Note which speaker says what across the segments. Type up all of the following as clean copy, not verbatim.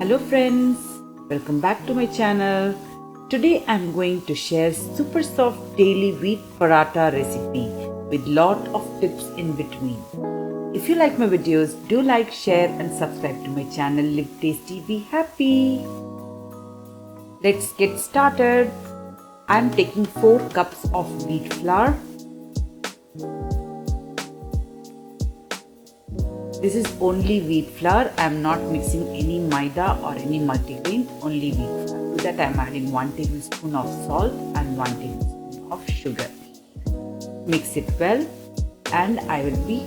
Speaker 1: Hello friends, welcome back to my channel. Today I'm going to share super soft daily wheat paratha recipe with lot of tips in between. If you like my videos, do like, share and subscribe to my channel. Live tasty, be happy. Let's get started. I'm taking 4 cups of wheat flour. This is only wheat flour. I am not mixing any maida or any multigrain, only wheat flour. To that I am adding 1 tablespoon of salt and 1 tablespoon of sugar. Mix it well and I will be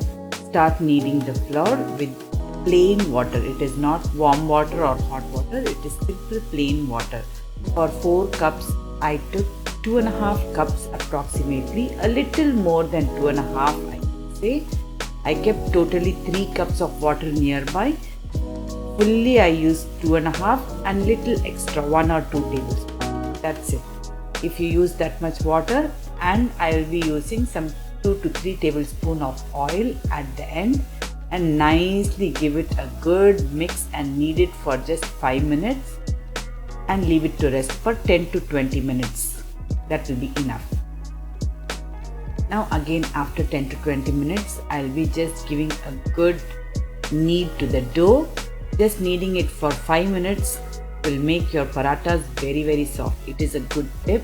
Speaker 1: start kneading the flour with plain water. It is not warm water or hot water. It is simple plain water. For 4 cups I took 2.5 cups approximately, a little more than 2.5 I can say. I kept totally 3 cups of water nearby. Fully I used 2.5 and little extra 1 or 2 tablespoons. That's it. If you use that much water, and I will be using some 2 to 3 tablespoons of oil at the end, and nicely give it a good mix and knead it for just 5 minutes and leave it to rest for 10 to 20 minutes. That will be enough. Now again after 10 to 20 minutes, I'll be just giving a good knead to the dough. Just kneading it for 5 minutes will make your parathas very soft. It is a good tip.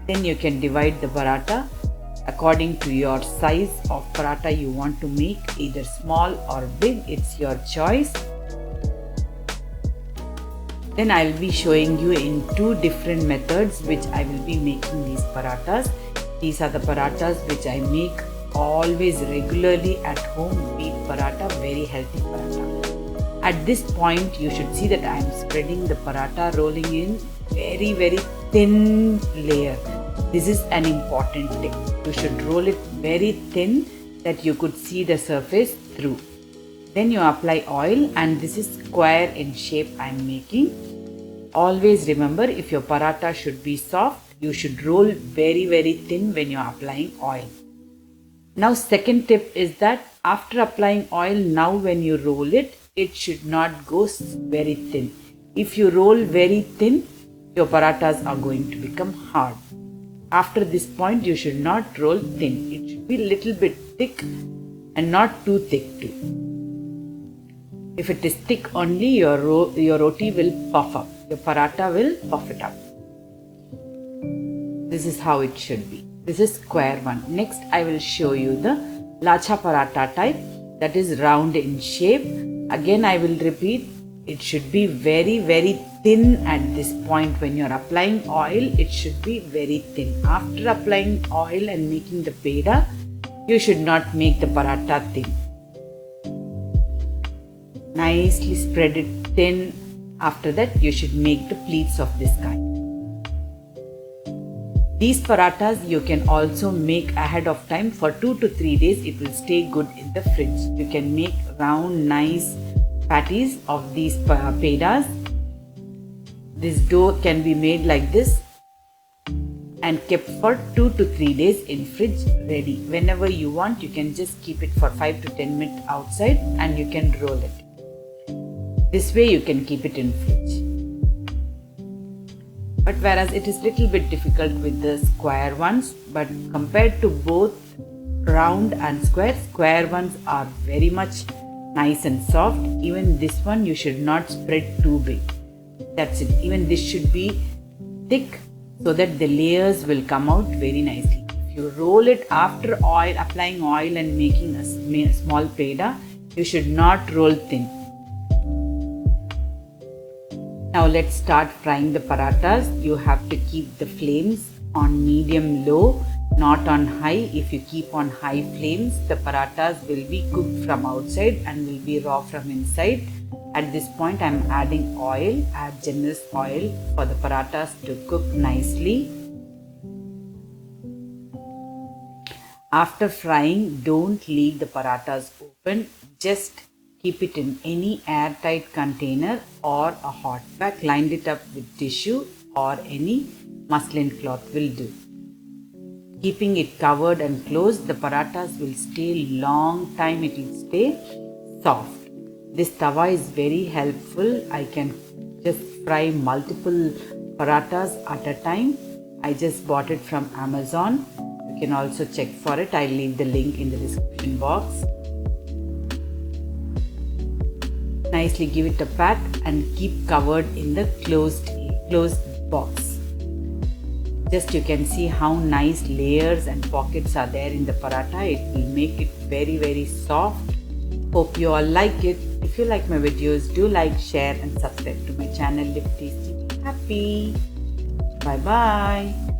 Speaker 1: Then you can divide the paratha according to your size of paratha you want to make, either small or big, it's your choice. Then I'll be showing you in 2 different methods which I will be making these parathas. These are the parathas which I make always regularly at home. Wheat paratha, very healthy paratha. At this point you should see that I am spreading the paratha, rolling in very thin layer. This is an important tip. You should roll it very thin that you could see the surface through. Then you apply oil, and this is square in shape I am making. Always remember, if your paratha should be soft, you should roll very thin when you are applying oil. Now second tip is that after applying oil, now when you roll it, it should not go very thin. If you roll very thin, your parathas are going to become hard. After this point, you should not roll thin. It should be little bit thick and not too thick too. If it is thick only, your roti will puff up. Your paratha will puff it up. This is how it should be. This is square one. Next I will show you the lacha paratha type, that is round in shape. Again I will repeat, it should be very thin at this point. When you are applying oil, it should be very thin. After applying oil and making the peda, you should not make the paratha thin. Nicely spread it thin. After that you should make the pleats of this kind. These parathas you can also make ahead of time. For 2 to 3 days it will stay good in the fridge. You can make round nice patties of these pedas. This dough can be made like this and kept for 2 to 3 days in fridge ready. Whenever you want, you can just keep it for 5 to 10 minutes outside and you can roll it. This way you can keep it in fridge. But whereas it is little bit difficult with the square ones, but compared to both round and square ones are very much nice and soft. Even this one you should not spread too big. That's it. Even this should be thick so that the layers will come out very nicely. If you roll it after applying oil and making a small peda, you should not roll thin. Now let's start frying the parathas. You have to keep the flames on medium low, not on high. If you keep on high flames, the parathas will be cooked from outside and will be raw from inside. At this point I am adding oil. Add generous oil for the parathas to cook nicely. After frying, don't leave the parathas open. Just keep it in any airtight container or a hot bag. Line it up with tissue or any muslin cloth will do. Keeping it covered and closed, the parathas will stay long time. It will stay soft. This tawa is very helpful. I can just fry multiple parathas at a time. I just bought it from Amazon. You can also check for it. I'll leave the link in the description box. Nicely give it a pat and keep covered in the closed box. Just you can see how nice layers and pockets are there in the paratha. It will make it very, very soft. Hope you all like it. If you like my videos, do like, share and subscribe to my channel. Live tasty, be happy. Bye bye.